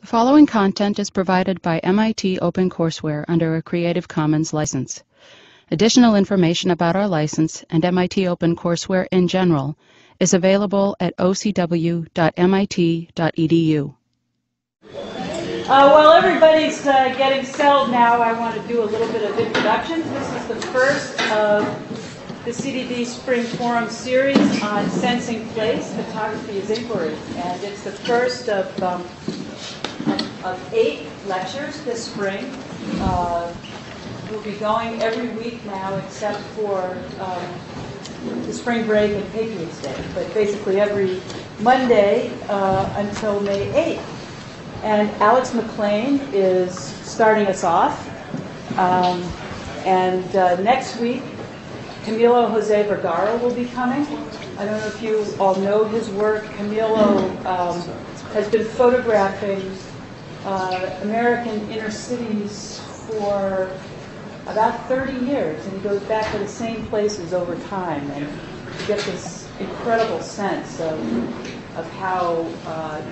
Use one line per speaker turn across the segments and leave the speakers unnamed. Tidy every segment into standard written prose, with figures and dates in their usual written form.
The following content is provided by MIT OpenCourseware under a Creative Commons license. Additional information about our license and MIT OpenCourseware in general is available at ocw.mit.edu.
While everybody's getting settled now, I want to do a little bit of introductions. This is the first of the CDB Spring Forum series on Sensing Place, Photography is Inquiry. And it's the first of 8 lectures this spring. We'll be going every week now except for the spring break and Patriots Day, but basically every Monday until May 8th. And Alex McLean is starting us off. Next week, Camilo Jose Vergara will be coming. I don't know if you all know his work. Camilo has been photographing American inner cities for about 30 years, and he goes back to the same places over time, and you get this incredible sense of how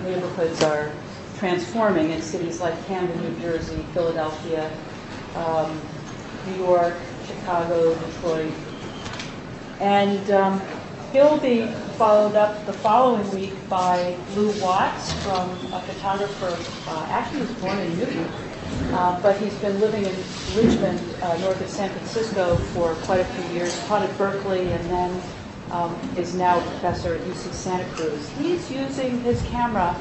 neighborhoods are transforming in cities like Camden, New Jersey, Philadelphia, New York, Chicago, Detroit. And he'll be followed up the following week by Lou Watts, from a photographer, actually he was born in Newton, but he's been living in Richmond, north of San Francisco, for quite a few years, taught at Berkeley, and then is now a professor at UC Santa Cruz. He's using his camera.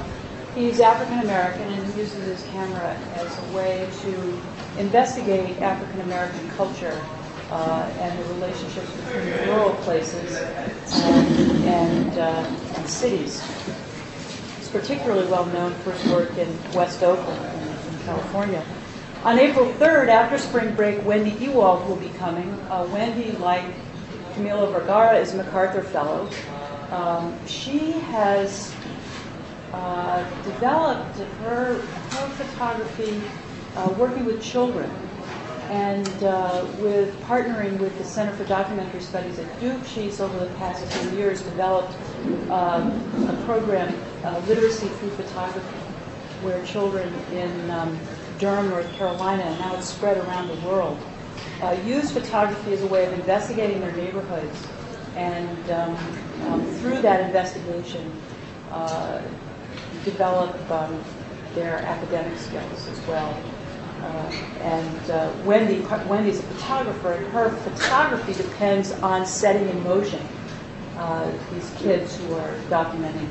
He's African American, and he uses his camera as a way to investigate African American culture and the relationships between rural places and cities. He's particularly well known for his work in West Oakland in California. On April 3rd, after spring break, Wendy Ewald will be coming. Wendy, like Camilo Vergara, is a MacArthur Fellow. She has developed her photography working with children, and with partnering with the Center for Documentary Studies at Duke. She's, over the past few years, developed a program, Literacy Through Photography, where children in Durham, North Carolina, and now it's spread around the world, use photography as a way of investigating their neighborhoods, and through that investigation, develop their academic skills as well. Wendy's a photographer, and her photography depends on setting in motion these kids who are documenting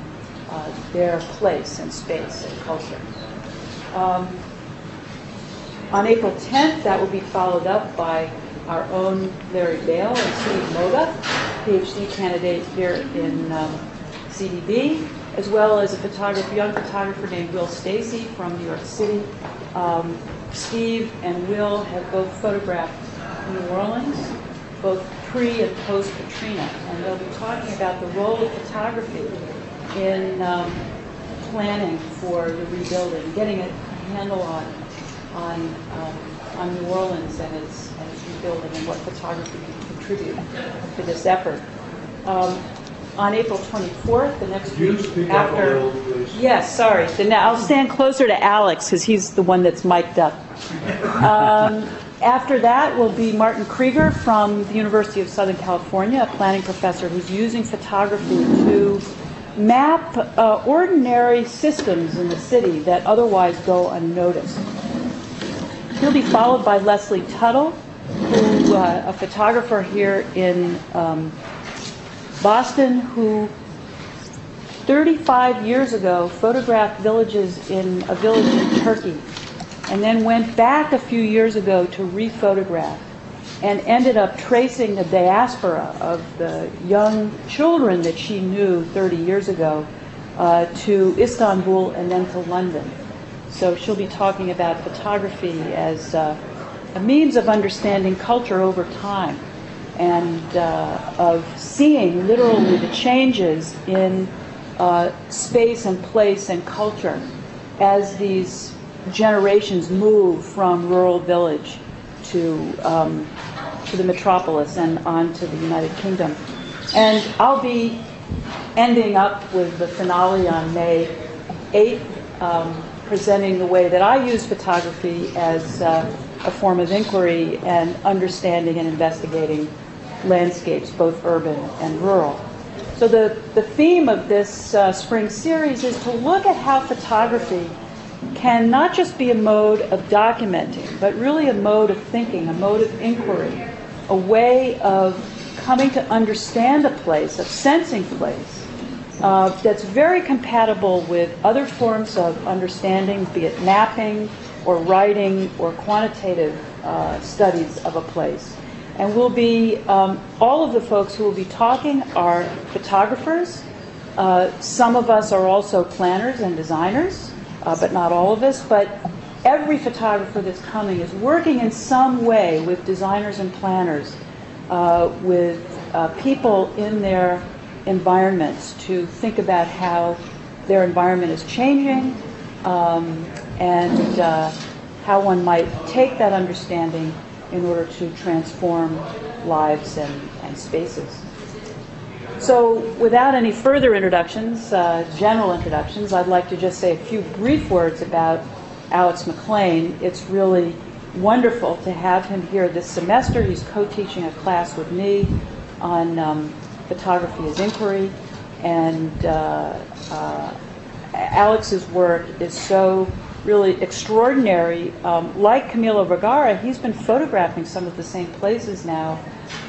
their place and space and culture. On April 10th, that will be followed up by our own Larry Bale and Steve Moga, PhD candidate here in CDB, as well as a young photographer named Will Stacy from New York City. Steve and Will have both photographed New Orleans, both pre- and post-Katrina, and they'll be talking about the role of photography in planning for the rebuilding, getting a handle on New Orleans and its rebuilding, and what photography can contribute to this effort. On April 24th, the next week after... Yes, sorry. I'll stand closer to Alex because he's the one that's mic'd up. After that will be Martin Krieger from the University of Southern California, a planning professor who's using photography to map ordinary systems in the city that otherwise go unnoticed. He'll be followed by Leslie Tuttle, who a photographer here in Boston, who 35 years ago photographed villages in a village in Turkey, and then went back a few years ago to re-photograph, and ended up tracing the diaspora of the young children that she knew 30 years ago to Istanbul and then to London. So she'll be talking about photography as a means of understanding culture over time, and of seeing literally the changes in space and place and culture as these generations move from rural village to the metropolis and on to the United Kingdom. And I'll be ending up with the finale on May 8th presenting the way that I use photography as a form of inquiry and understanding and investigating landscapes, both urban and rural. So the theme of this spring series is to look at how photography can not just be a mode of documenting, but really a mode of thinking, a mode of inquiry, a way of coming to understand a place, of sensing place, that's very compatible with other forms of understanding, be it mapping or writing or quantitative studies of a place. And we'll be, all of the folks who will be talking are photographers. Some of us are also planners and designers, but not all of us. But every photographer that's coming is working in some way with designers and planners, with people in their environments to think about how their environment is changing, and how one might take that understanding in order to transform lives and spaces. So without any further introductions, general introductions, I'd like to just say a few brief words about Alex McLean. It's really wonderful to have him here this semester. He's co-teaching a class with me on photography as inquiry, and Alex's work is so really extraordinary. Like Camilo Vergara, he's been photographing some of the same places now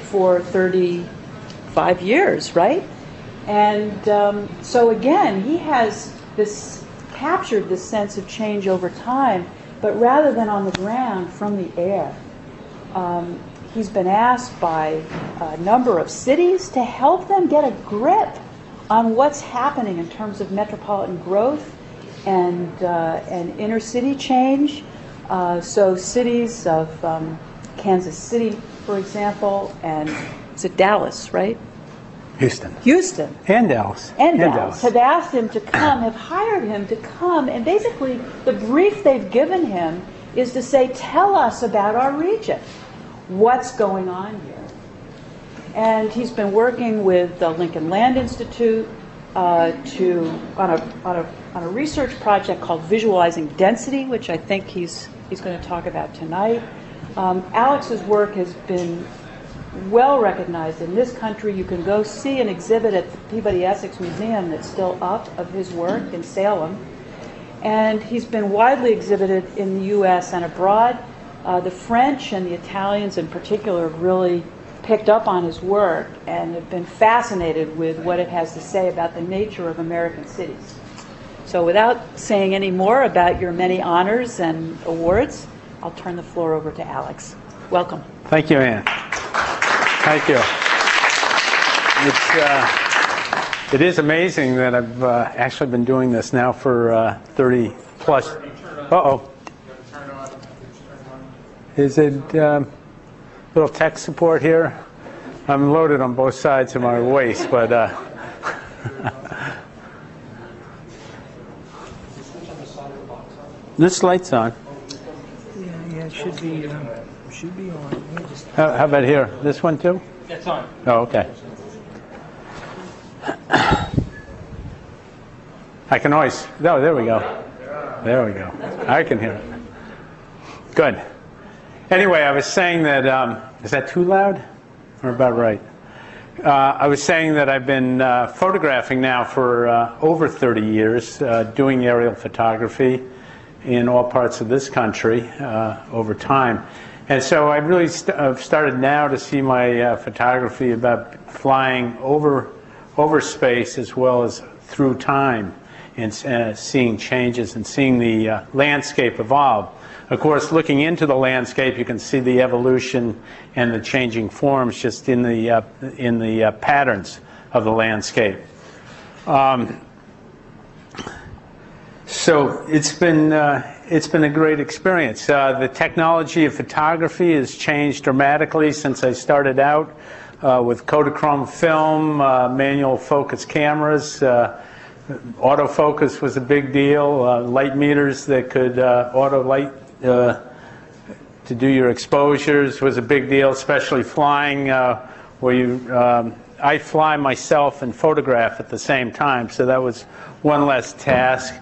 for 35 years, right? And so again, he has captured this sense of change over time, but rather than on the ground, from the air. He's been asked by a number of cities to help them get a grip on what's happening in terms of metropolitan growth and inner city change. So cities of Kansas City, for example, and is it Dallas, right?
Houston. And Dallas.
And Dallas have asked him to come, have hired him to come, and basically the brief they've given him is to say, tell us about our region. What's going on here? And he's been working with the Lincoln Land Institute on a research project called Visualizing Density, which I think he's going to talk about tonight. Alex's work has been well recognized in this country. You can go see an exhibit at the Peabody Essex Museum that's still up of his work in Salem. And he's been widely exhibited in the U.S. and abroad. The French and the Italians in particular have really picked up on his work and have been fascinated with what it has to say about the nature of American cities. So without saying any more about your many honors and awards, I'll turn the floor over to Alex. Welcome.
Thank you, Ann. Thank you. It is amazing that I've actually been doing this now for 30 plus. Uh-oh. Is it little tech support here? I'm loaded on both sides of my waist, but this light's on.
Yeah, it should be on.
How about here? This one too?
That's on.
Oh, okay. I can always. Oh, there we go. There we go. I can hear it. Good. Anyway, I was saying that, is that too loud? Or about right? I was saying that I've been photographing now for over 30 years, doing aerial photography in all parts of this country over time. And so I really started now to see my photography about flying over space as well as through time, and seeing changes and seeing the landscape evolve. Of course, looking into the landscape, you can see the evolution and the changing forms just in the patterns of the landscape. So it's been a great experience. The technology of photography has changed dramatically since I started out with Kodachrome film, manual focus cameras. Autofocus was a big deal. Light meters that could auto light to do your exposures was a big deal, especially flying, where you I fly myself and photograph at the same time, so that was one less task.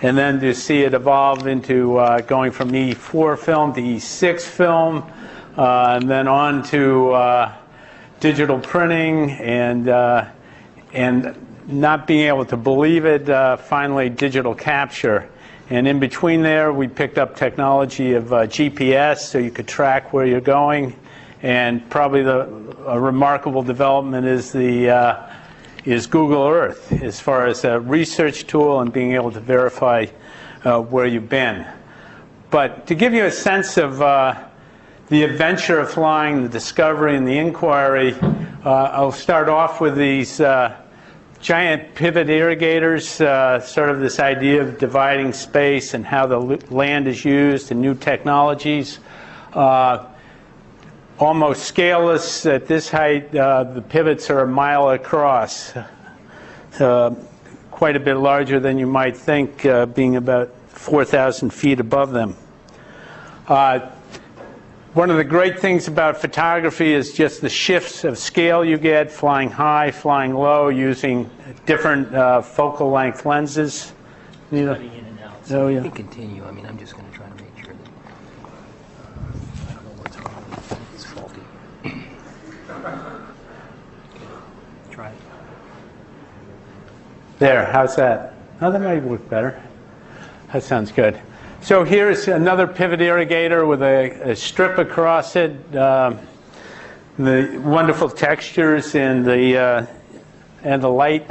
and then to see it evolve into going from E4 film to E6 film, and then on to digital printing, and not being able to believe it, finally digital capture. And in between there, we picked up technology of GPS, so you could track where you're going. And probably a remarkable development is Google Earth, as far as a research tool and being able to verify where you've been. But to give you a sense of the adventure of flying, the discovery, and the inquiry, I'll start off with these giant pivot irrigators, sort of this idea of dividing space and how the land is used and new technologies. Almost scaleless at this height. The pivots are a mile across, quite a bit larger than you might think, being about 4,000 feet above them. One of the great things about photography is just the shifts of scale you get, flying high, flying low, using different focal length lenses.
Cutting in and out. So
Oh, yeah.
you can continue. I mean, I'm just going to try to make sure that I don't know what's wrong with it. It's faulty. Okay. Try it.
There, how's that? Oh, that might work better. That sounds good. So here's another pivot irrigator with a strip across it. The wonderful textures and the light.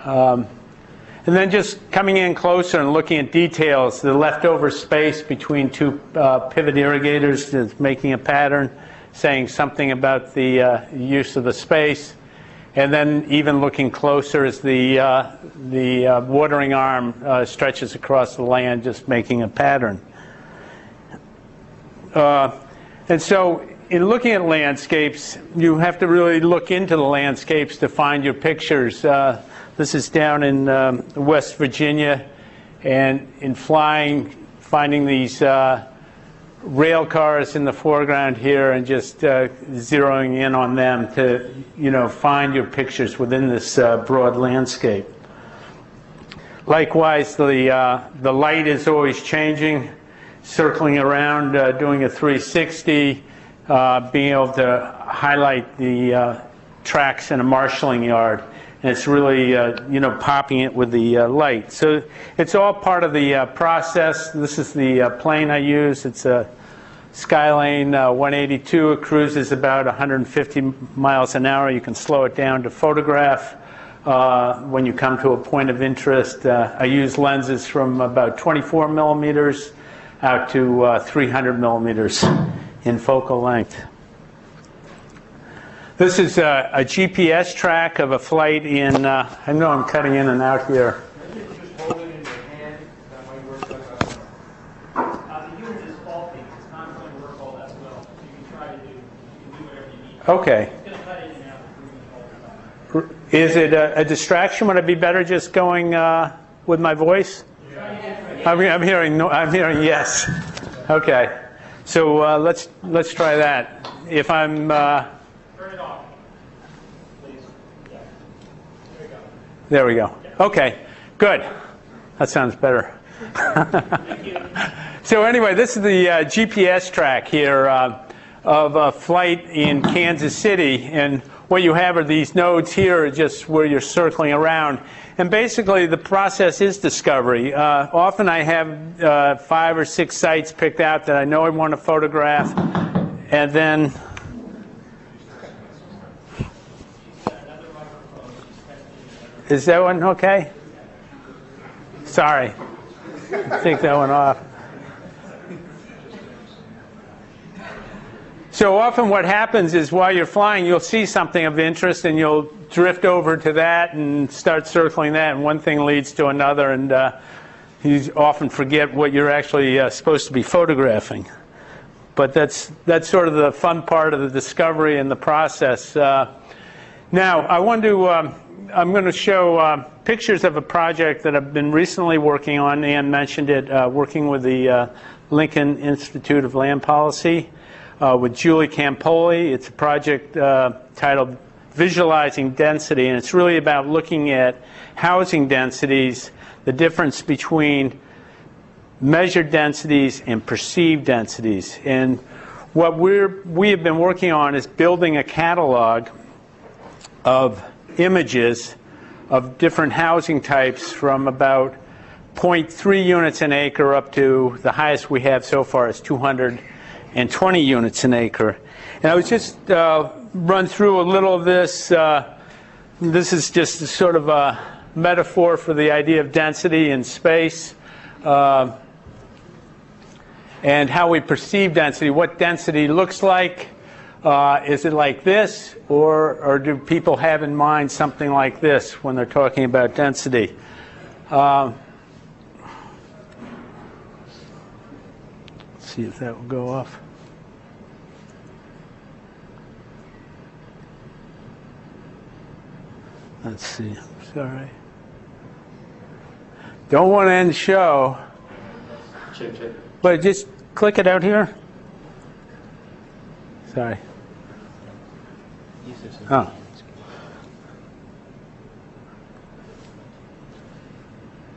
And then just coming in closer and looking at details, the leftover space between two pivot irrigators is making a pattern, saying something about the use of the space. And then even looking closer as the watering arm stretches across the land, just making a pattern. And so in looking at landscapes, you have to really look into the landscapes to find your pictures. This is down in West Virginia, and in finding these rail cars in the foreground here and just zeroing in on them to, find your pictures within this broad landscape. Likewise, the light is always changing, circling around, doing a 360, being able to highlight the tracks in a marshalling yard. And it's really, popping it with the light. So it's all part of the process. This is the plane I use. It's a Skylane 182. It cruises about 150 miles an hour. You can slow it down to photograph when you come to a point of interest. I use lenses from about 24 millimeters out to 300 millimeters in focal length. This is a GPS track of a flight in, I know I'm cutting in and out here.
Just hold it in your hand, that might work better. The unit is faulty, it's not going to work all that well. So you can try to do whatever you need.
Okay.
It's going to cut in and out through the whole.
Is it a distraction? Would it be better just going with my voice? I'm hearing yes. Okay. So let's try that. If I'm
Turn it off, please. Yeah. There we go.
there we go. Okay. Good. That sounds better.
Thank you.
So anyway, this is the GPS track here of a flight in Kansas City, and what you have are these nodes here, just where you're circling around. And basically, the process is discovery. Often I have 5 or 6 sites picked out that I know I want to photograph, and then is that one okay? Sorry. Take that one off. So often what happens is while you're flying, you'll see something of interest and you'll drift over to that and start circling that, and one thing leads to another, and you often forget what you're actually supposed to be photographing. But that's sort of the fun part of the discovery and the process. Now, I'm going to show pictures of a project that I've been recently working on. Ann mentioned it, working with the Lincoln Institute of Land Policy with Julie Campoli. It's a project titled Visualizing Density, and it's really about looking at housing densities the difference between measured densities and perceived densities. And what we have been working on is building a catalog of images of different housing types from about 0.3 units an acre up to the highest we have so far is 220 units an acre. And I was just run through a little of this. This is just a sort of a metaphor for the idea of density in space and how we perceive density, what density looks like. Is it like this, or do people have in mind something like this when they're talking about density? Let's see if that will go off. Let's see. Sorry. Don't want to end the show.
Check.
But just click it out here. Sorry. Oh.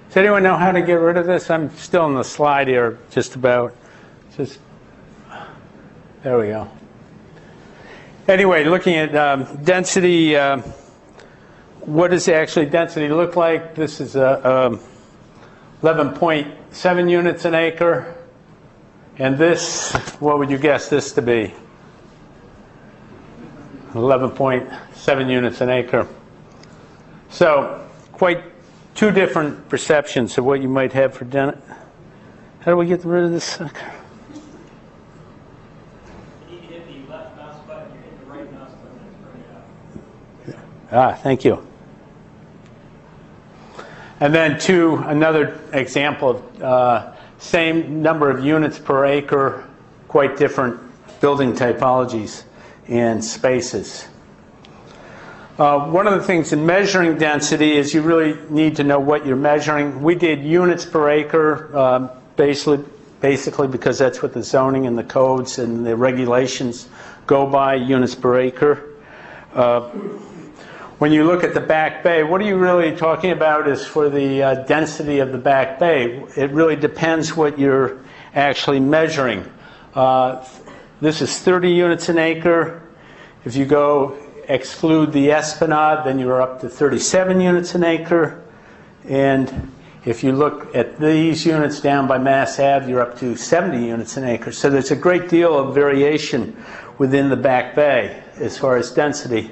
Does anyone know how to get rid of this? I'm still in the slide here, just about. There we go. Anyway, looking at density, what does actually density look like? This is 11.7 units an acre. And this, what would you guess this to be? 11.7 units an acre. So quite two different perceptions of what you might have for density. How do we get rid of this sucker?
You need to hit the left mouse button, you hit the right mouse button, and bring it up.
Ah, thank you. And then another example of same number of units per acre, quite different building typologies and spaces. One of the things in measuring density is you really need to know what you're measuring. We did units per acre, basically because that's what the zoning and the codes and the regulations go by, units per acre. When you look at the back bay, what are you really talking about is for the density of the back bay. It really depends what you're actually measuring. This is 30 units an acre. If you go exclude the esplanade, then you're up to 37 units an acre. And if you look at these units down by Mass Ave, you're up to 70 units an acre. So there's a great deal of variation within the back bay as far as density.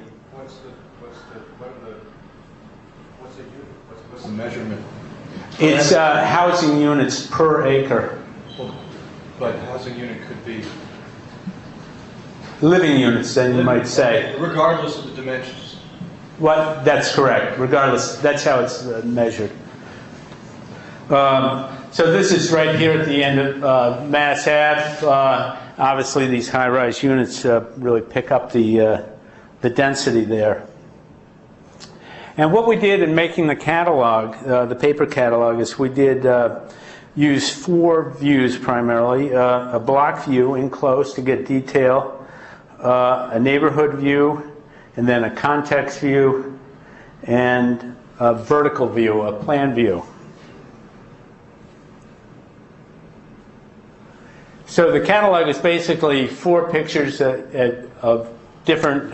What's the measurement?
It's housing units per acre.
But housing unit could be
Living units, then you might say.
regardless of the dimensions.
What? That's correct. Regardless, that's how it's measured. So this is right here at the end of Mass Ave. Obviously, these high-rise units really pick up the density there. And what we did in making the catalog, the paper catalog, is we did use 4 views primarily. A block view in close to get detail, a neighborhood view, and then a context view, and a vertical view, a plan view. So the catalog is basically 4 pictures of different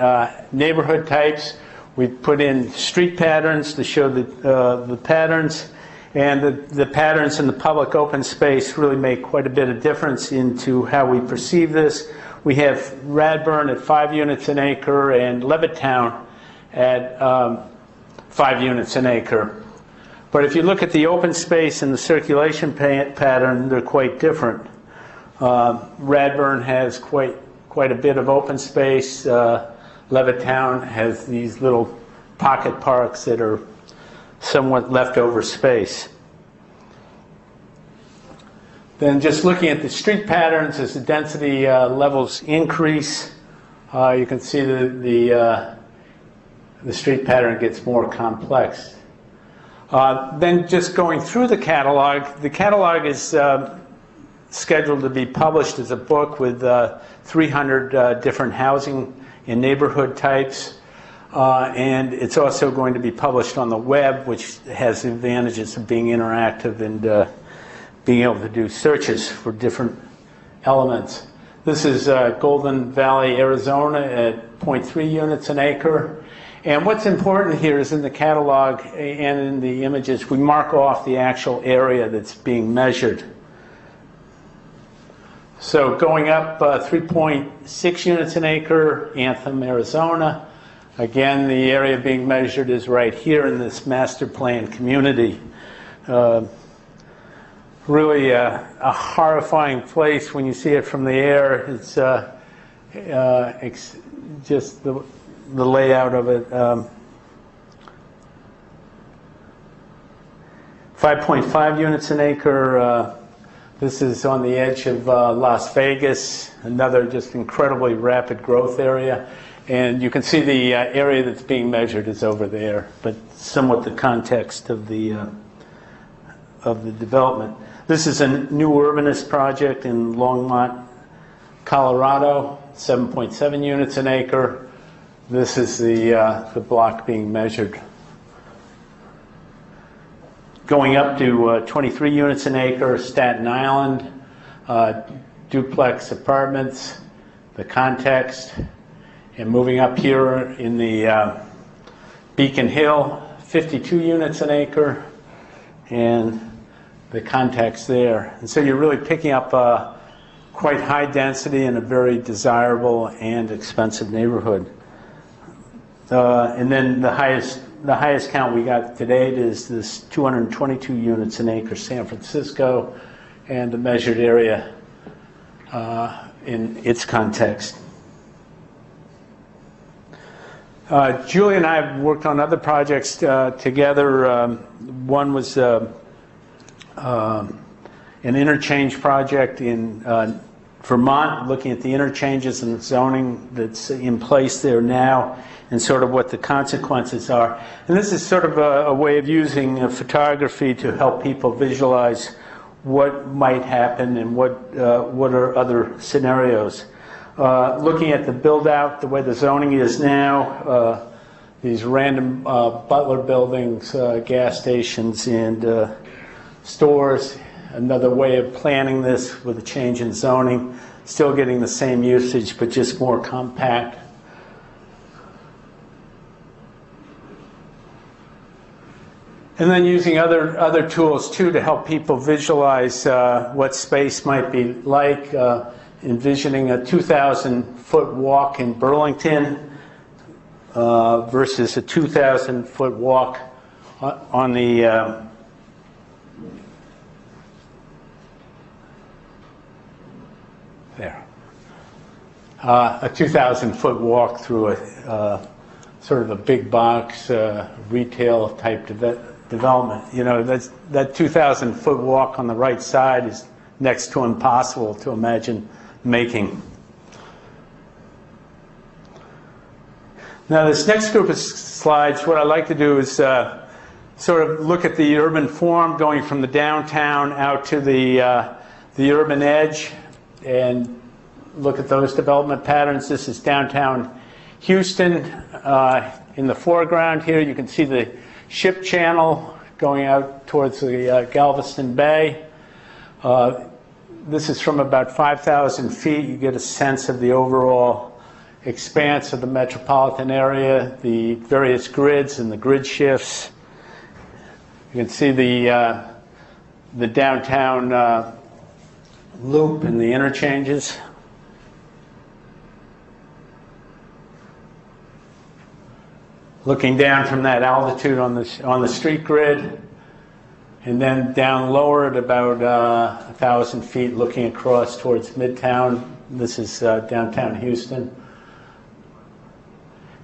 neighborhood types. We put in street patterns to show the patterns, and the patterns in the public open space really make quite a bit of difference into how we perceive this. We have Radburn at 5 units an acre and Levittown at 5 units an acre. But if you look at the open space and the circulation pattern, they're quite different. Radburn has quite a bit of open space. Levittown has these little pocket parks that are somewhat leftover space. Then just looking at the street patterns, as the density levels increase, you can see the street pattern gets more complex. Then just going through the catalog is scheduled to be published as a book with 300 different housing and neighborhood types. And it's also going to be published on the web, which has the advantages of being interactive and being able to do searches for different elements. This is Golden Valley, Arizona at 0.3 units an acre. And what's important here is in the catalog and in the images, we mark off the actual area that's being measured. So going up 3.6 units an acre, Anthem, Arizona. Again, the area being measured is right here in this master plan community. Really a horrifying place when you see it from the air. It's just the layout of it. 5.5 units an acre. This is on the edge of Las Vegas, another just incredibly rapid growth area. And you can see the area that's being measured is over there, but somewhat the context of the development. This is a new urbanist project in Longmont, Colorado, 7.7 units an acre. This is the block being measured. Going up to 23 units an acre, Staten Island, duplex apartments, the context. And moving up here in the Beacon Hill, 52 units an acre, and the context there. And so you're really picking up quite high density in a very desirable and expensive neighborhood. And then the highest count we got to date is this 222 units an acre, San Francisco, and the measured area in its context. Julie and I have worked on other projects together. One was an interchange project in Vermont, looking at the interchanges and the zoning that's in place there now and sort of what the consequences are. And this is sort of a way of using photography to help people visualize what might happen and what are other scenarios. Looking at the build-out, the way the zoning is now, these random Butler buildings, gas stations, and stores. Another way of planning this with a change in zoning, still getting the same usage, but just more compact. And then using other tools, too, to help people visualize what space might be like. Envisioning a 2,000-foot walk in Burlington versus a 2,000-foot walk on the a 2,000-foot walk through a sort of a big box retail type development. You know, that 2,000-foot walk on the right side is next to impossible to imagine making. Now this next group of slides, what I'd like to do is sort of look at the urban form going from the downtown out to the urban edge and look at those development patterns. This is downtown Houston. In the foreground here you can see the ship channel going out towards the Galveston Bay. This is from about 5,000 feet. You get a sense of the overall expanse of the metropolitan area, the various grids and the grid shifts. You can see the downtown loop and the interchanges. Looking down from that altitude on the street grid, and then down lower at about 1,000 feet, looking across towards Midtown. This is downtown Houston.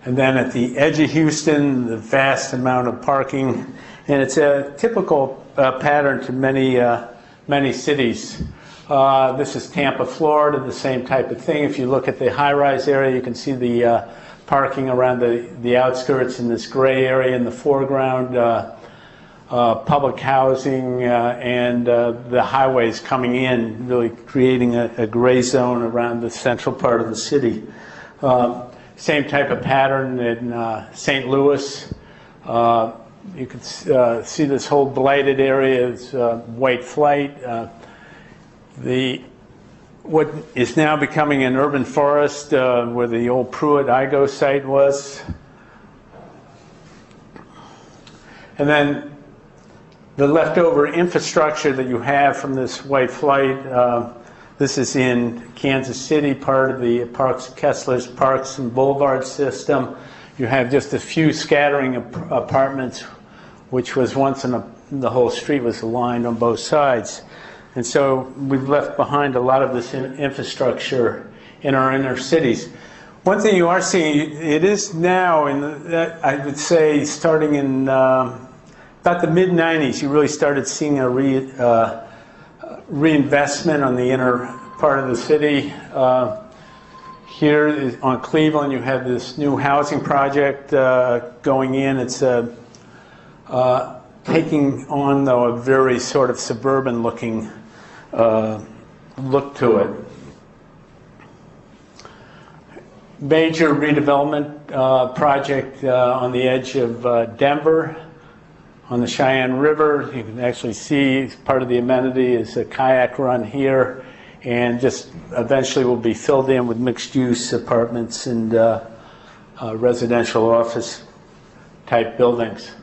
And then at the edge of Houston, the vast amount of parking, and it's a typical pattern to many cities. This is Tampa, Florida, the same type of thing. If you look at the high-rise area, you can see the parking around the outskirts in this gray area in the foreground. Public housing and the highways coming in, really creating a gray zone around the central part of the city. same type of pattern in St. Louis. You can see this whole blighted area is white flight. What is now becoming an urban forest where the old Pruitt-Igoe site was. And then the leftover infrastructure that you have from this white flight, this is in Kansas City, part of the Kessler's Parks and Boulevard system. You have just a few scattering apartments, which was once the whole street was aligned on both sides. And so we've left behind a lot of this infrastructure in our inner cities. One thing you are seeing, it is now, I would say, starting in about the mid-90s, you really started seeing a reinvestment on the inner part of the city. Here on Cleveland, you have this new housing project going in. It's taking on, though, a very sort of suburban-looking look to it. Major redevelopment project on the edge of Denver, on the Cheyenne River. You can actually see part of the amenity is a kayak run here, and just eventually will be filled in with mixed-use apartments and residential office type buildings.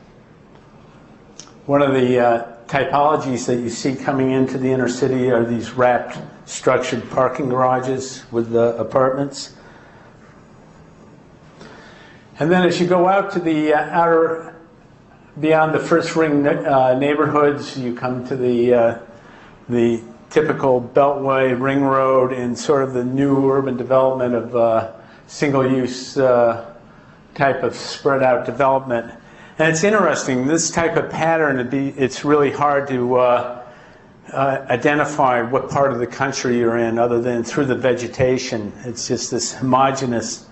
One of the typologies that you see coming into the inner city are these wrapped structured parking garages with the apartments. And then as you go out to the outer, beyond the first ring neighborhoods, you come to the typical Beltway, Ring Road, and sort of the new urban development of single-use type of spread-out development. And it's interesting, this type of pattern, it's really hard to identify what part of the country you're in other than through the vegetation. It's just this homogeneous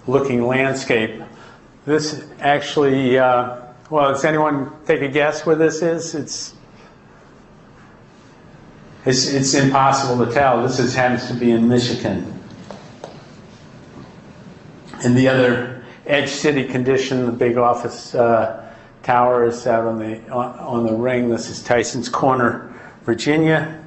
looking landscape. This actually, well, does anyone take a guess where this is? It's impossible to tell. This happens to be in Michigan. And the other edge city condition, the big office towers out on the ring. This is Tyson's Corner, Virginia.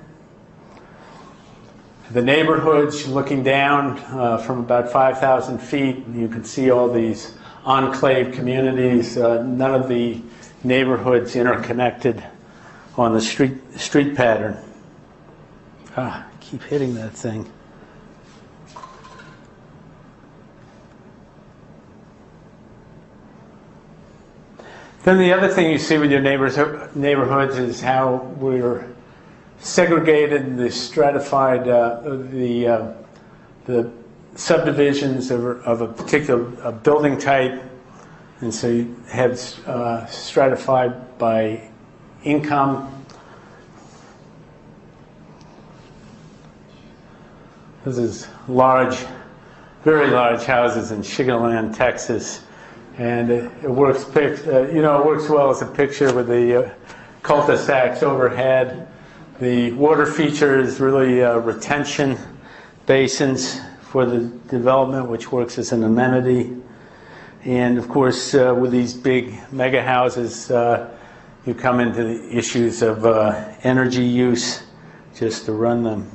The neighborhoods, looking down from about 5,000 feet, you can see all these enclave communities. None of the neighborhoods interconnected on the street pattern. I keep hitting that thing. Then the other thing you see with your neighborhoods is how we're segregated, the stratified, the subdivisions of a particular building type, and so you have stratified by income. This is large, very large houses in Sugar Land, Texas. And it works well as a picture with the cul-de-sacs overhead. The water feature is really retention basins for the development, which works as an amenity. And of course, with these big mega houses, you come into the issues of energy use just to run them.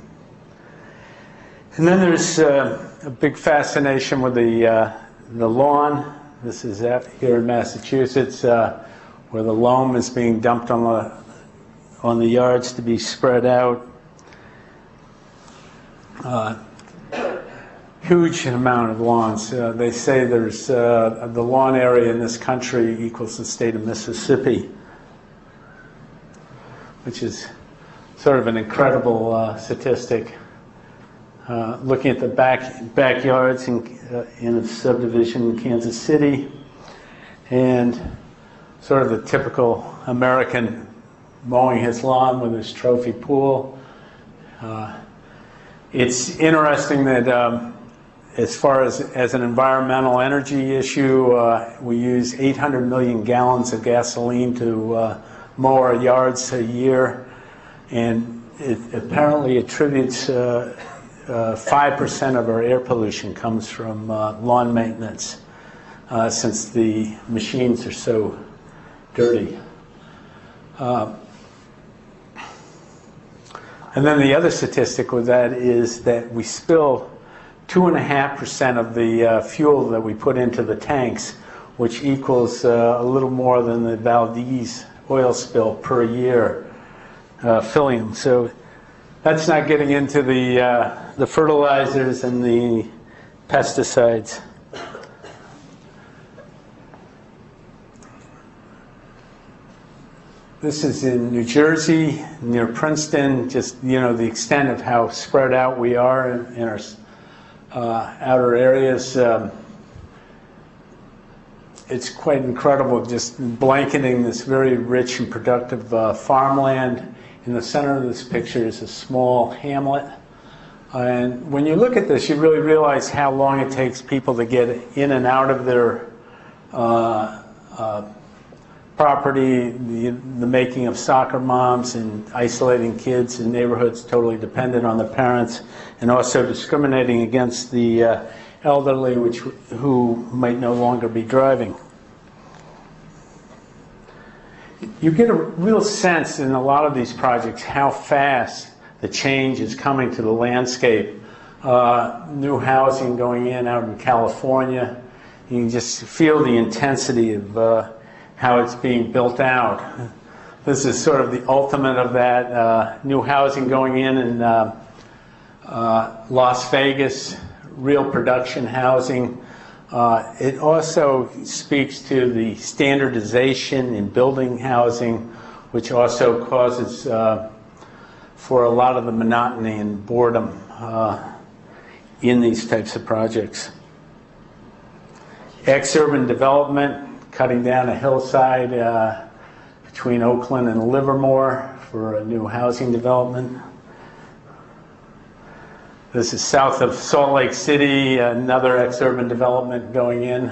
And then there's a big fascination with the lawn. This is here in Massachusetts, where the loam is being dumped on the yards to be spread out. Huge amount of lawns. They say there's the lawn area in this country equals the state of Mississippi, which is sort of an incredible statistic. Looking at the backyards in a subdivision in Kansas City, and sort of the typical American mowing his lawn with his trophy pool. It's interesting that as far as an environmental energy issue, we use 800 million gallons of gasoline to mow our yards a year, and it apparently attributes 5% of our air pollution comes from lawn maintenance, since the machines are so dirty. And then the other statistic with that is that we spill 2.5% of the fuel that we put into the tanks, which equals a little more than the Valdez oil spill per year filling them. So that's not getting into the fertilizers and the pesticides. This is in New Jersey, near Princeton, just, the extent of how spread out we are in our outer areas. It's quite incredible, just blanketing this very rich and productive farmland. In the center of this picture is a small hamlet. And when you look at this, you really realize how long it takes people to get in and out of their property, the making of soccer moms and isolating kids in neighborhoods totally dependent on the parents, and also discriminating against the elderly who might no longer be driving. You get a real sense in a lot of these projects how fast the change is coming to the landscape. New housing going in out in California. You can just feel the intensity of how it's being built out. This is sort of the ultimate of that. New housing going in Las Vegas, real production housing. It also speaks to the standardization in building housing, which also causes for a lot of the monotony and boredom in these types of projects. Ex-urban development, cutting down a hillside between Oakland and Livermore for a new housing development. This is south of Salt Lake City, another ex-urban development going in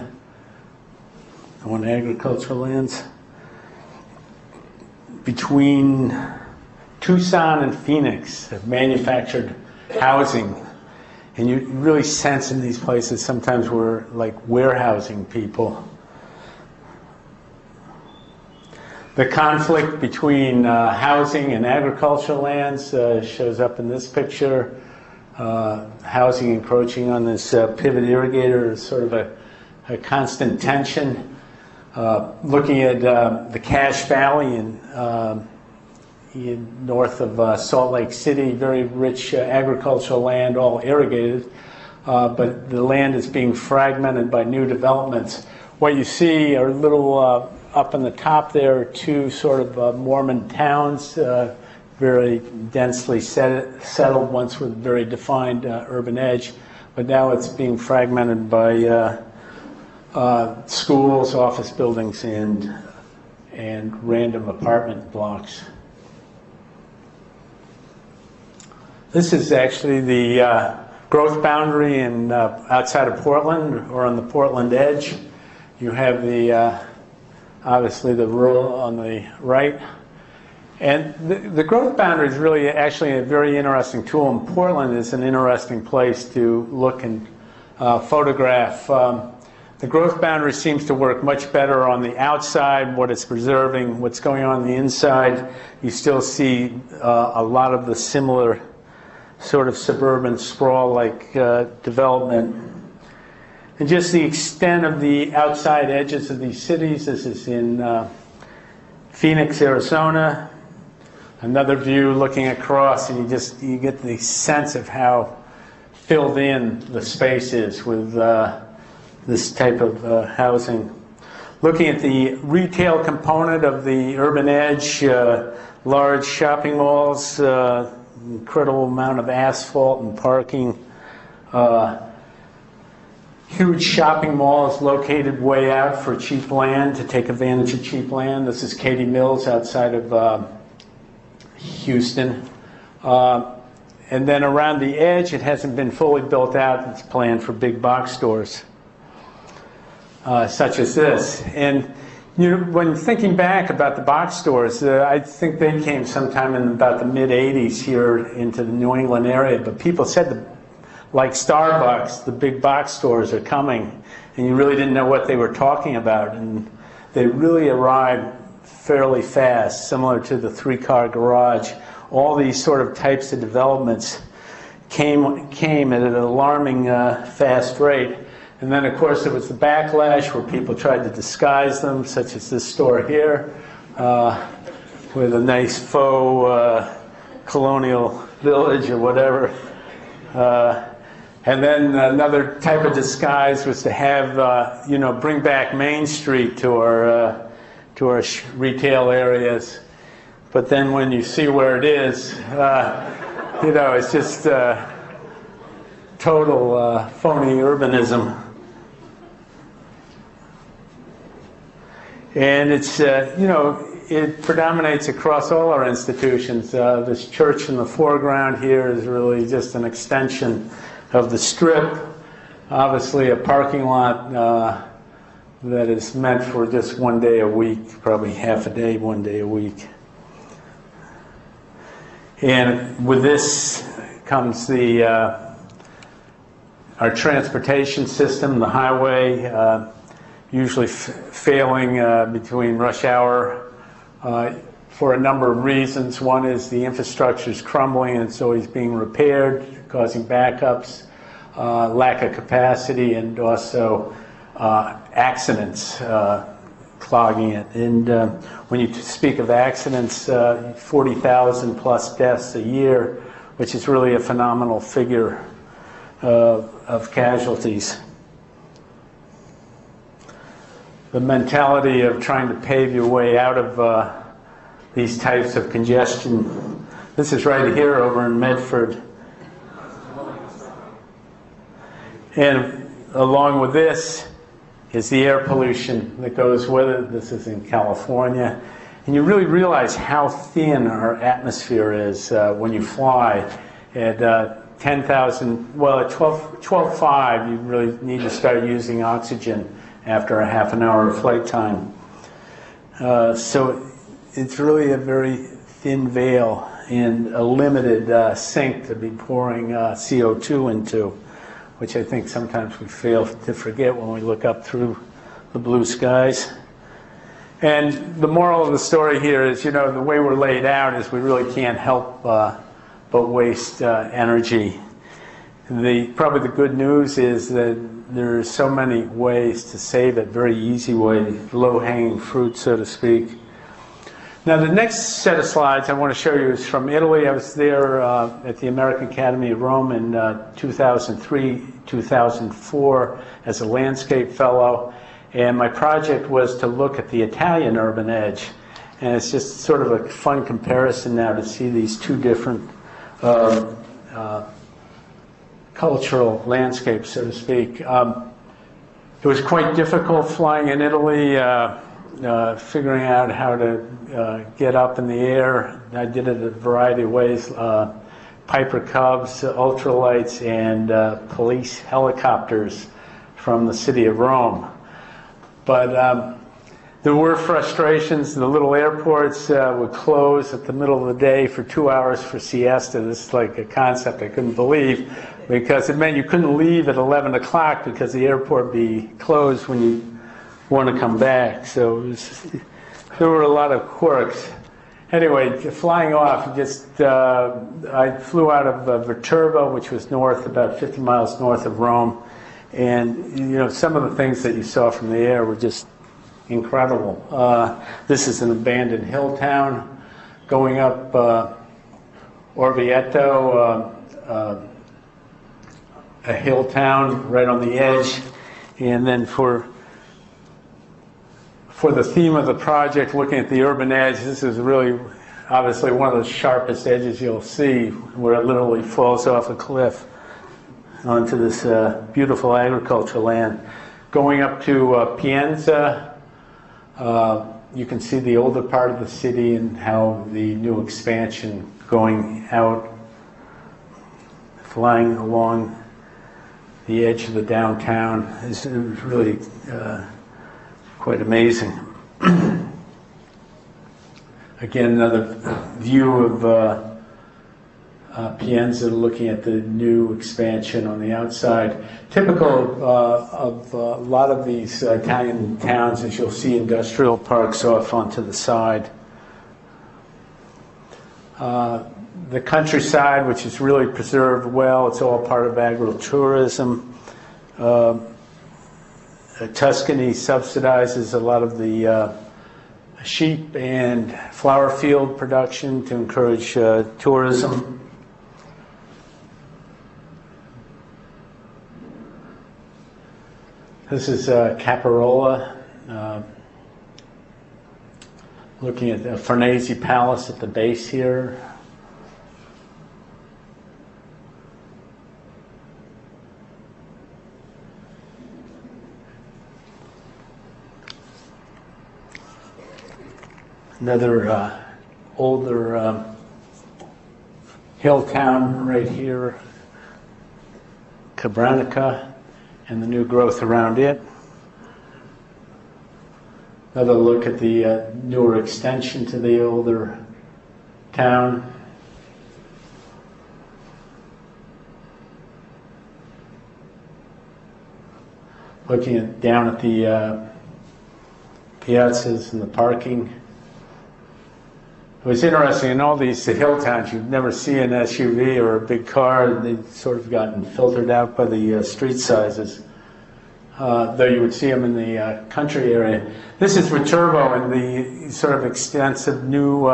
on agricultural lands. Between Tucson and Phoenix, manufactured housing. And you really sense in these places sometimes we're like warehousing people. The conflict between housing and agricultural lands shows up in this picture. Housing encroaching on this pivot irrigator is sort of a constant tension. Looking at the Cache Valley in north of Salt Lake City, very rich agricultural land, all irrigated, but the land is being fragmented by new developments. What you see are little up on the top there are two sort of Mormon towns, very densely settled, once with a very defined urban edge, but now it's being fragmented by schools, office buildings, and random apartment blocks. This is actually the growth boundary in outside of Portland, or on the Portland edge. You have the obviously the rural on the right. And the growth boundary is really actually a very interesting tool, and Portland is an interesting place to look and photograph. The growth boundary seems to work much better on the outside, what it's preserving. What's going on the inside, you still see a lot of the similar sort of suburban sprawl-like development. And just the extent of the outside edges of these cities. This is in Phoenix, Arizona. Another view looking across, and you get the sense of how filled in the space is with this type of housing. Looking at the retail component of the urban edge, large shopping malls, incredible amount of asphalt and parking. Huge shopping malls located way out for cheap land, to take advantage of cheap land. This is Katy Mills outside of Houston. And then around the edge, it hasn't been fully built out. It's planned for big box stores, such as this. And when thinking back about the box stores, I think they came sometime in about the mid-'80s here into the New England area. But people said like Starbucks, the big box stores are coming, and you really didn't know what they were talking about. And they really arrived fairly fast, similar to the three-car garage. All these sort of types of developments came at an alarming fast rate. And then, of course, there was the backlash where people tried to disguise them, such as this store here, with a nice faux colonial village or whatever. And then another type of disguise was to have, bring back Main Street to our retail areas. But then when you see where it is, it's just total phony urbanism. And it's, it predominates across all our institutions. This church in the foreground here is really just an extension of the strip. Obviously a parking lot that is meant for just one day a week, probably half a day, one day a week. And with this comes our transportation system, the highway, usually failing between rush hour for a number of reasons. One is the infrastructure is crumbling and it's always being repaired, causing backups, lack of capacity, and also accidents clogging it. And when you speak of accidents, 40,000 plus deaths a year, which is really a phenomenal figure of casualties. The mentality of trying to pave your way out of these types of congestion. This is right here over in Medford. And along with this is the air pollution that goes with it. This is in California. And you really realize how thin our atmosphere is when you fly. At 10,000, well, at 12.5, you really need to start using oxygen after a half an hour of flight time. So it's really a very thin veil and a limited sink to be pouring CO2 into, which I think sometimes we fail to forget when we look up through the blue skies. And the moral of the story here is, the way we're laid out is we really can't help but waste energy. Probably the good news is that there are so many ways to save it, very easy way, low-hanging fruit, so to speak. Now the next set of slides I want to show you is from Italy. I was there at the American Academy of Rome in 2003, 2004 as a landscape fellow. And my project was to look at the Italian urban edge. And it's just sort of a fun comparison now to see these two different cultural landscapes, so to speak. It was quite difficult flying in Italy, figuring out how to get up in the air. I did it a variety of ways, Piper Cubs, ultralights, and police helicopters from the city of Rome. But there were frustrations. The little airports would close at the middle of the day for 2 hours for siesta. This is like a concept I couldn't believe, because it meant you couldn't leave at 11 o'clock because the airport would be closed when you want to come back. So there were a lot of quirks. Anyway, flying off, I flew out of Viterbo, which was about 50 miles north of Rome. And, some of the things that you saw from the air were just incredible. This is an abandoned hill town. Going up Orvieto, a hill town right on the edge. And then for the theme of the project, looking at the urban edge, this is really obviously one of the sharpest edges you'll see, where it literally falls off a cliff onto this beautiful agricultural land. Going up to Pienza, you can see the older part of the city and how the new expansion going out, flying along the edge of the downtown is really quite amazing. Again, another view of Pienza, looking at the new expansion on the outside. Typical of a lot of these Italian towns is you'll see industrial parks off onto the side. The countryside, which is really preserved well, it's all part of agritourism. Tuscany subsidizes a lot of the sheep and flower field production to encourage tourism. This is Caparola, looking at the Farnese Palace at the base here. Another older hill town right here, Cabranica, and the new growth around it. Another look at the newer extension to the older town. Looking down at the piazzas and the parking. It was interesting, in all these hill towns, you'd never see an SUV or a big car. They've sort of gotten filtered out by the street sizes, though you would see them in the country area. This is Viterbo and the sort of extensive new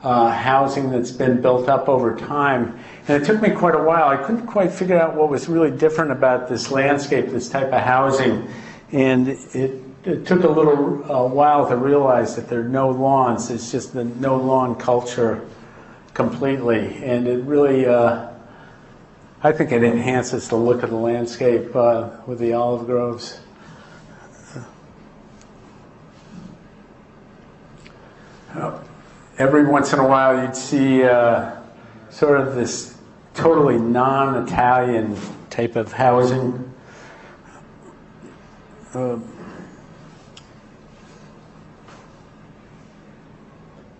housing that's been built up over time. And it took me quite a while. I couldn't quite figure out what was really different about this landscape, this type of housing. And it took a little while to realize that there are no lawns. It's just the no lawn culture completely. And it really, I think it enhances the look of the landscape with the olive groves. Every once in a while you'd see sort of this totally non-Italian type of housing.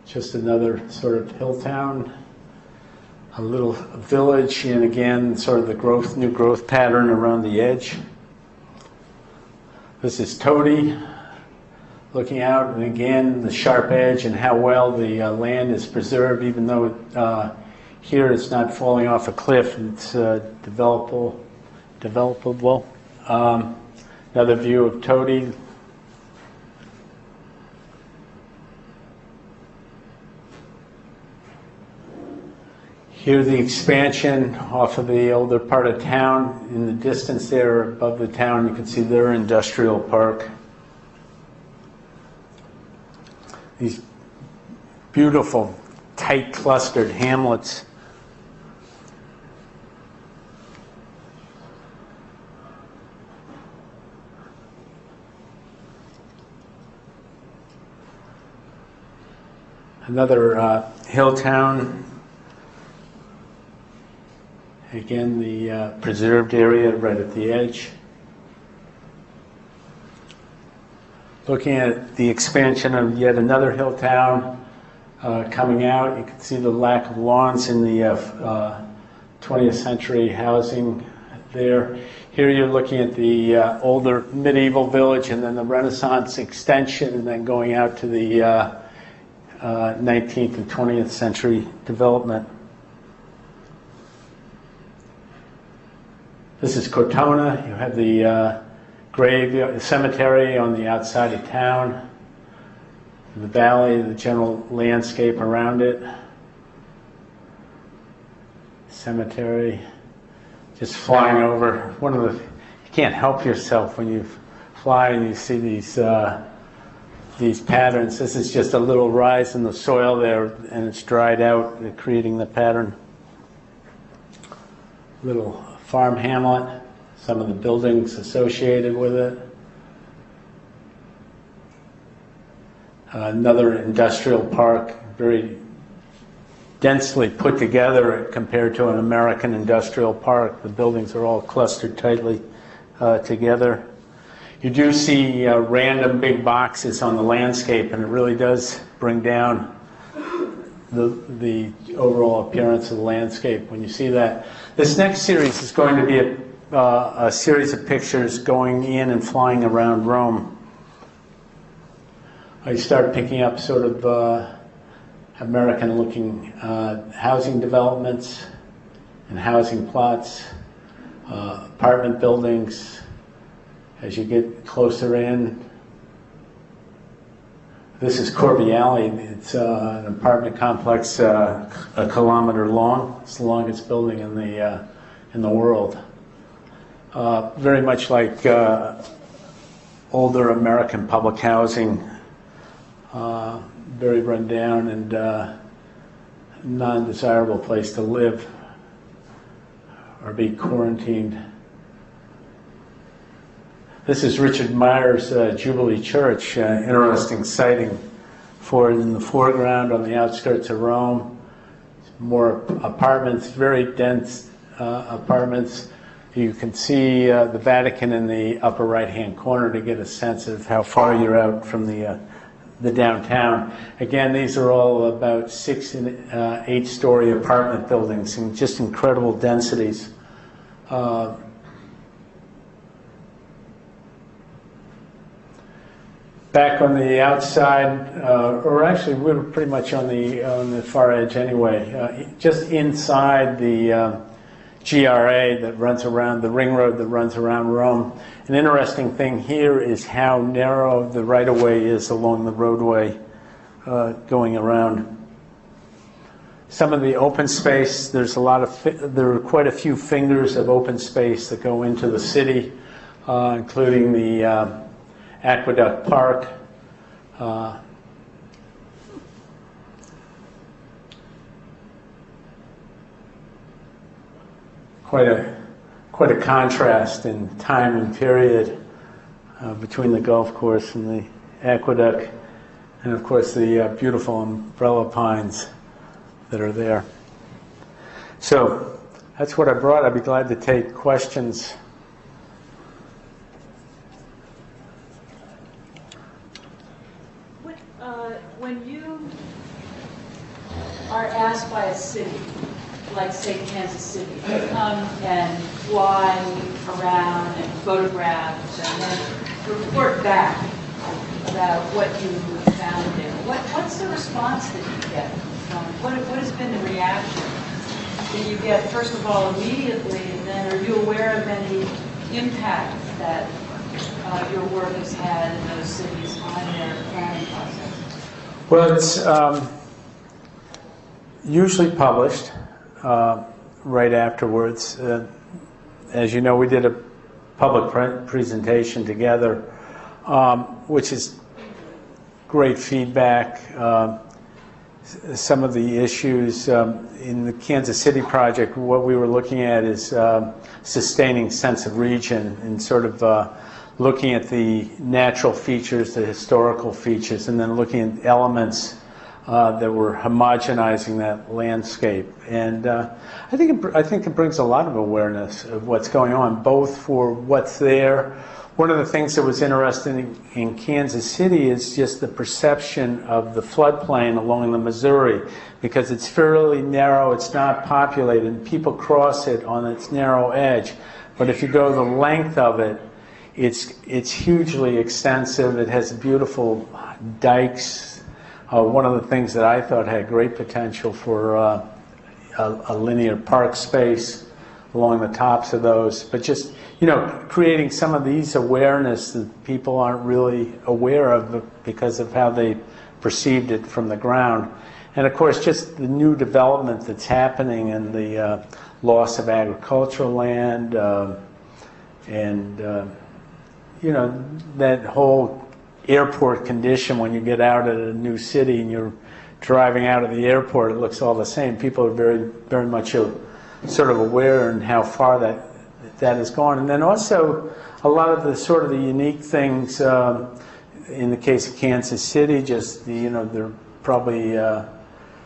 Just another sort of hill town, a little village, and again, sort of the new growth pattern around the edge. This is Todi, looking out, and again, the sharp edge and how well the land is preserved, even though here it's not falling off a cliff, it's developable. Another view of Todi. Here the expansion off of the older part of town. In the distance there above the town you can see their industrial park. These beautiful, tight clustered hamlets. Another hill town. Again, the preserved area right at the edge. Looking at the expansion of yet another hill town coming out, you can see the lack of lawns in the 20th century housing there. Here you're looking at the older medieval village and then the Renaissance extension and then going out to the 19th and 20th century development. This is Cortona. You have the the cemetery on the outside of town, the valley, the general landscape around it. Cemetery, just flying over. You can't help yourself when you fly and you see these patterns. This is just a little rise in the soil there, and it's dried out, creating the pattern. Little farm hamlet, some of the buildings associated with it. Another industrial park, very densely put together compared to an American industrial park. The buildings are all clustered tightly together. You do see random big boxes on the landscape, and it really does bring down the the overall appearance of the landscape when you see that. This next series is going to be a series of pictures going in and flying around Rome. I start picking up sort of American-looking housing developments and housing plots, apartment buildings. As you get closer in, this is Corby Alley. It's an apartment complex a kilometer long. It's the longest building in the world. Very much like older American public housing, very run down and non-desirable place to live or be quarantined. This is Richard Meyer's Jubilee Church, interesting sighting for it in the foreground on the outskirts of Rome. More apartments, very dense apartments. You can see the Vatican in the upper right-hand corner to get a sense of how far you're out from the downtown. Again, these are all about 6- and 8-story apartment buildings and just incredible densities. Back on the outside, or actually we were pretty much on the far edge anyway, just inside the GRA that runs around, the ring road that runs around Rome. An interesting thing here is how narrow the right-of-way is along the roadway going around. Some of the open space, there are quite a few fingers of open space that go into the city, including the Aqueduct Park. Quite a contrast in time and period between the golf course and the aqueduct, and of course the beautiful umbrella pines that are there. So that's what I brought. I'd be glad to take questions.
When you are asked by a city, like say Kansas City, to come and fly around and photograph and then report back about what you found there, what's the response that you get? What has been the reaction that you get, first of all, immediately, and then are you aware of any impact that your work has had in those cities on their planning process?
Well, it's usually published right afterwards. As you know, we did a public presentation together, which is great feedback. Some of the issues in the Kansas City project, what we were looking at is sustaining sense of region and sort of looking at the natural features, the historical features, and then looking at elements that were homogenizing that landscape. And I think it brings a lot of awareness of what's going on, both for what's there. One of the things that was interesting in Kansas City is just the perception of the floodplain along the Missouri, because it's fairly narrow, it's not populated, and people cross it on its narrow edge. But if you go the length of it, it's hugely extensive. It has beautiful dikes. One of the things that I thought had great potential for a linear park space along the tops of those, but just, you know, creating some of these awareness that people aren't really aware of because of how they perceived it from the ground. And of course, just the new development that's happening and the loss of agricultural land and you know, that whole airport condition when you get out at a new city and you're driving out of the airport, it looks all the same. People are very, very much sort of aware and how far that has gone. And then also a lot of the sort of the unique things in the case of Kansas City, just the, you know, there are probably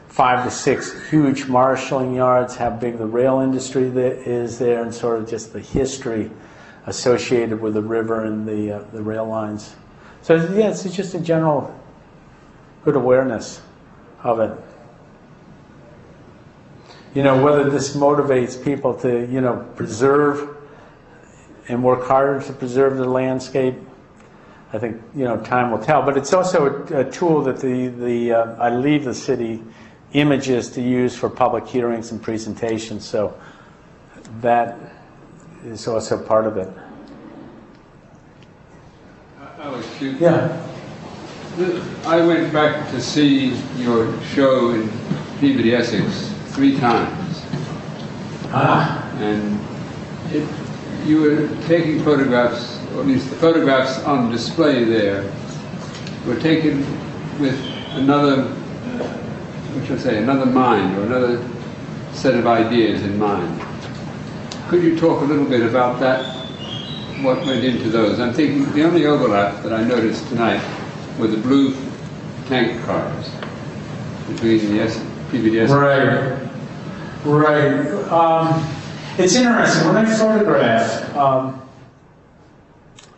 5 to 6 huge marshalling yards, how big the rail industry is there, and sort of just the history associated with the river and the rail lines. So yeah, it's just a general good awareness of it. whether this motivates people to, preserve and work harder to preserve the landscape, I think, time will tell. But it's also a tool that I leave the city images to use for public hearings and presentations. So that is also part of it.
Alex,
Yeah.
I went back to see your show in Peabody, Essex 3 times. And you were taking photographs, or at least the photographs on display there were taken with another, another mind, or another set of ideas in mind. Could you talk a little bit about that, what went into those? I'm thinking the only overlap that I noticed tonight were the blue tank cars between the PBDS.
Right. It's interesting. When I photograph,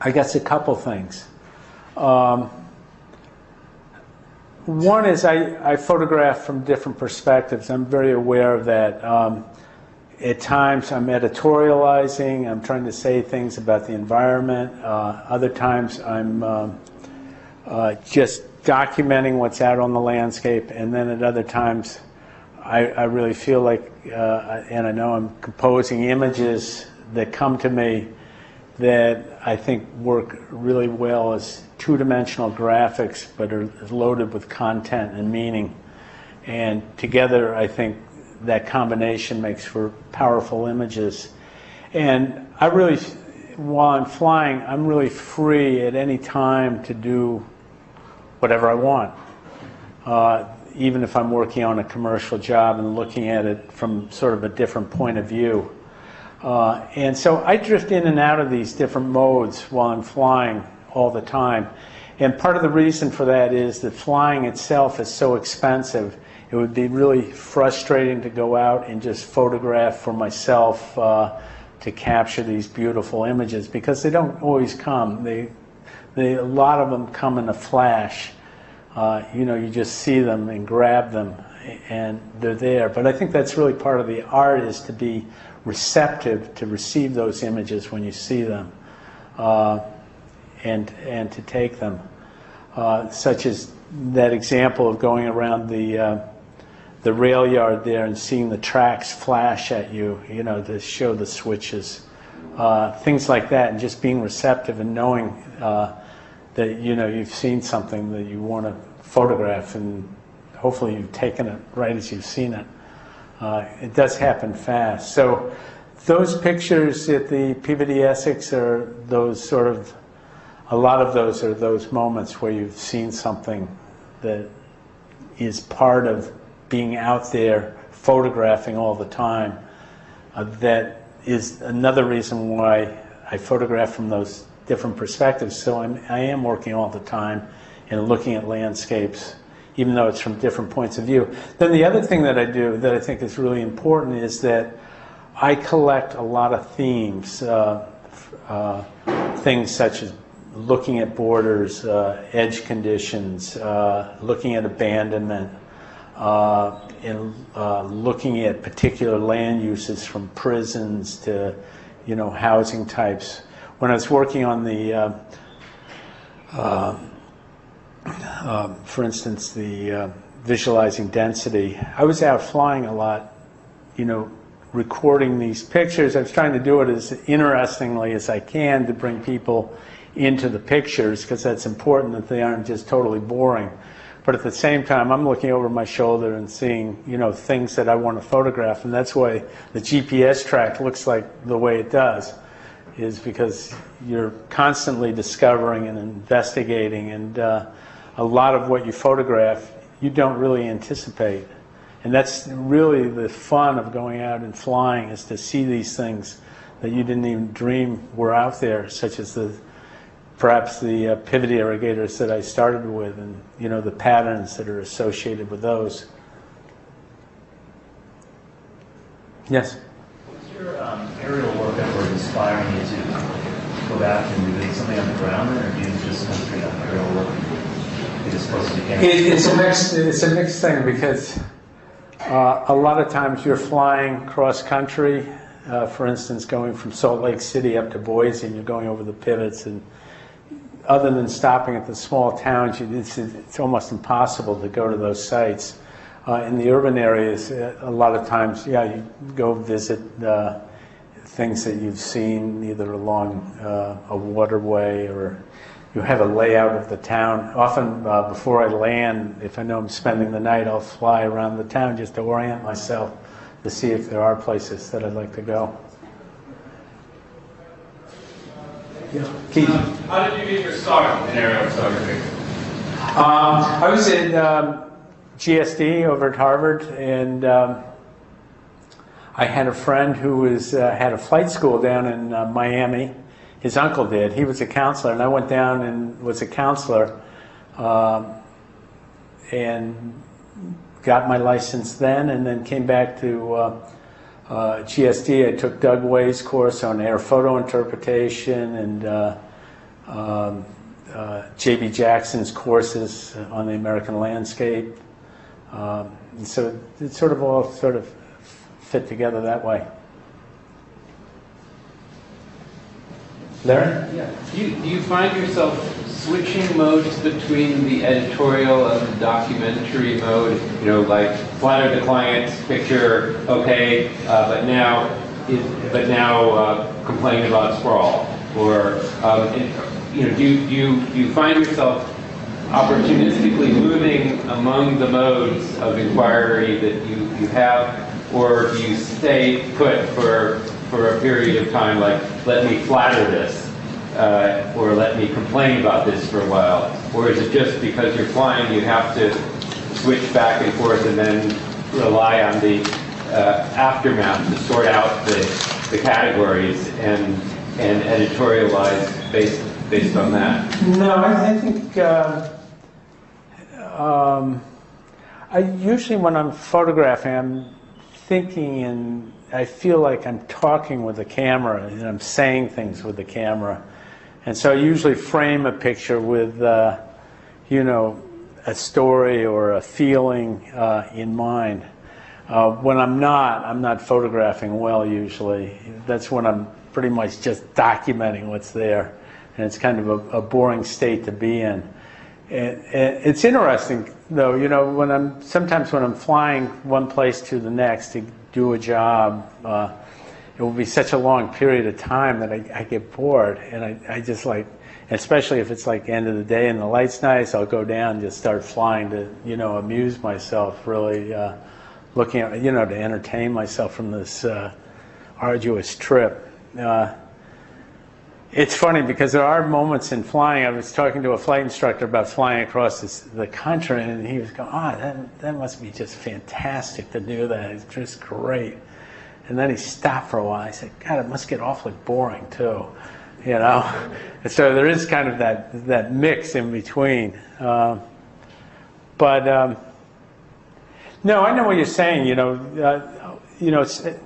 I guess a couple things. One is I photograph from different perspectives. I'm very aware of that. At times I'm editorializing, I'm trying to say things about the environment. Other times I'm just documenting what's out on the landscape, and then at other times I really feel like, and I know I'm composing images that come to me that I think work really well as two-dimensional graphics, but are loaded with content and meaning. And together, I think that combination makes for powerful images. And I really, while I'm flying, I'm really free at any time to do whatever I want. Even if I'm working on a commercial job and looking at it from sort of a different point of view. And so I drift in and out of these different modes while I'm flying all the time. And part of the reason for that is that flying itself is so expensive. It would be really frustrating to go out and just photograph for myself to capture these beautiful images, because they don't always come. A lot of them come in a flash. You just see them and grab them and they're there. But I think that's really part of the art, is to be receptive to receive those images when you see them, and to take them. Such as that example of going around the rail yard there and seeing the tracks flash at you, to show the switches. Things like that, and just being receptive and knowing that you've seen something that you want to photograph, and hopefully you've taken it right as you've seen it. It does happen fast. So those pictures at the Peabody Essex are those sort of, a lot of those are those moments where you've seen something that is part of being out there photographing all the time. That is another reason why I photograph from those different perspectives. So I am working all the time and looking at landscapes, even though it's from different points of view. Then the other thing that I do that I think is really important is that I collect a lot of themes, things such as looking at borders, edge conditions, looking at abandonment, and looking at particular land uses, from prisons to, housing types. When I was working on the, for instance, the visualizing density, I was out flying a lot, recording these pictures. I was trying to do it as interestingly as I can to bring people into the pictures, because that's important, that they aren't just totally boring. But at the same time, I'm looking over my shoulder and seeing, things that I want to photograph, and that's why the GPS track looks like the way it does, is because you're constantly discovering and investigating, and a lot of what you photograph, you don't really anticipate. And that's really the fun of going out and flying, is to see these things that you didn't even dream were out there, such as perhaps the pivot irrigators that I started with, and the patterns that are associated with those. Yes?
Was your aerial work ever inspiring you to go back and do something on the ground, or do you just concentrate on aerial work? Get as close as you can?
It's a mixed thing, because A lot of times you're flying cross country, for instance, going from Salt Lake City up to Boise, and you're going over the pivots, and other than stopping at the small towns, it's almost impossible to go to those sites. In the urban areas, a lot of times, yeah, you go visit things that you've seen either along a waterway, or you have a layout of the town. Often before I land, if I know I'm spending the night, I'll fly around the town just to orient myself to see if there are places that I'd like to go. Yeah. Keith.
How did you get your start in aerial photography?
I was in GSD over at Harvard, and I had a friend who was had a flight school down in Miami. His uncle did. He was a counselor, and I went down and was a counselor, and got my license then, and then came back to GSD. I took Doug Way's course on air photo interpretation, and J.B. Jackson's courses on the American landscape. And so it sort of all fit together that way. Larry?
Yeah. Do you find yourself switching modes between the editorial and the documentary mode? You know, like flatter the client's picture, okay, but now complain about sprawl, or you know, do you find yourself opportunistically moving among the modes of inquiry that you have, or do you stay put for a period of time, like, let me flatter this, or let me complain about this for a while? Or is it just because you're flying, you have to switch back and forth and then rely on the aftermath to sort out the categories and editorialize based on that?
No, I think I usually, when I'm photographing, I'm thinking, and I feel like I'm talking with the camera, and I'm saying things with the camera. And so I usually frame a picture with, you know, a story or a feeling in mind. When I'm not photographing well usually. That's when I'm pretty much just documenting what's there. And it's kind of a boring state to be in. And it's interesting, though, you know, sometimes when I'm flying one place to the next to do a job, it will be such a long period of time that I get bored, and I just like, especially if it's like end of the day and the light's nice, I'll go down and just start flying to, you know, amuse myself, really looking at, you know, to entertain myself from this arduous trip. It's funny because there are moments in flying. I was talking to a flight instructor about flying across the country, and he was going, "Oh, that must be just fantastic to do that. It's just great." And then he stopped for a while. I said, "God, it must get awfully boring too," you know. And so there is kind of that mix in between. No, I know what you're saying. You know,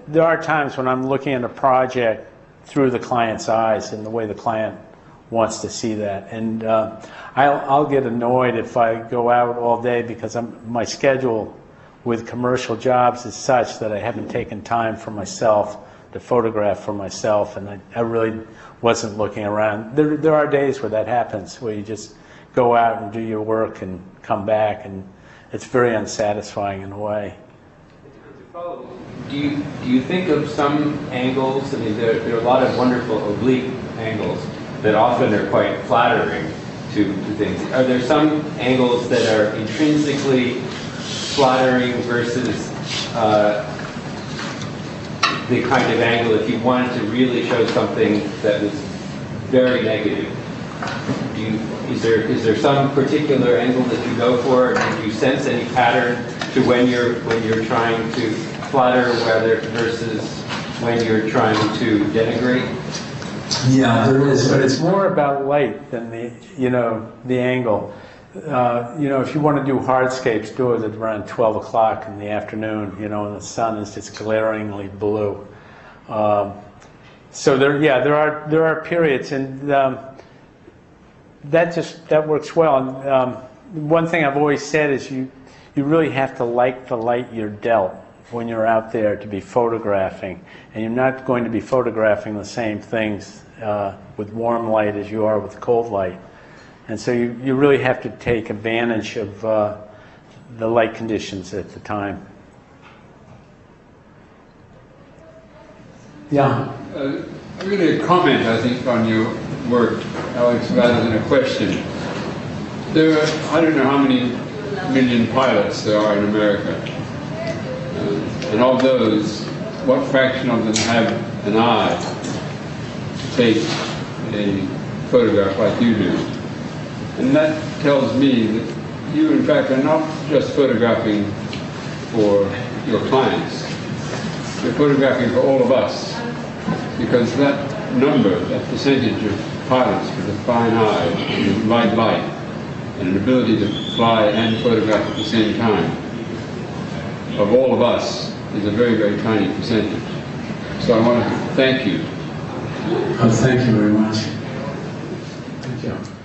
there are times when I'm looking at a project through the client's eyes and the way the client wants to see that. And I'll get annoyed if I go out all day because my schedule with commercial jobs is such that I haven't taken time for myself to photograph for myself, and I really wasn't looking around. There are days where that happens, where you just go out and do your work and come back, and it's very unsatisfying in a way.
Do you think of some angles? I mean, there are a lot of wonderful oblique angles that often are quite flattering to things. Are there some angles that are intrinsically flattering versus the kind of angle if you wanted to really show something that was very negative? Is there some particular angle that you go for? Do you sense any pattern to when you're trying to flatter, whether versus when you're trying to denigrate?
Yeah, there is, but it's more about light than the angle. If you want to do hardscapes, do it at around 12 o'clock in the afternoon, when the sun is just glaringly blue. So there are periods, and that works well. And one thing I've always said is you you really have to like the light you're dealt when you're out there to be photographing. And you're not going to be photographing the same things with warm light as you are with cold light. And so you really have to take advantage of the light conditions at the time. Yeah.
Really a comment, I think, on your work, Alex, rather than a question. There are, I don't know how many million pilots there are in America. And of those, what fraction of them have an eye to take a photograph like you do? And that tells me that you, in fact, are not just photographing for your clients. You're photographing for all of us. Because that number, that percentage of pilots with a fine eye, with right light, and an ability to fly and photograph at the same time, of all of us, is a very, very tiny percentage. So I want to thank you.
Oh, thank you very much. Thank you.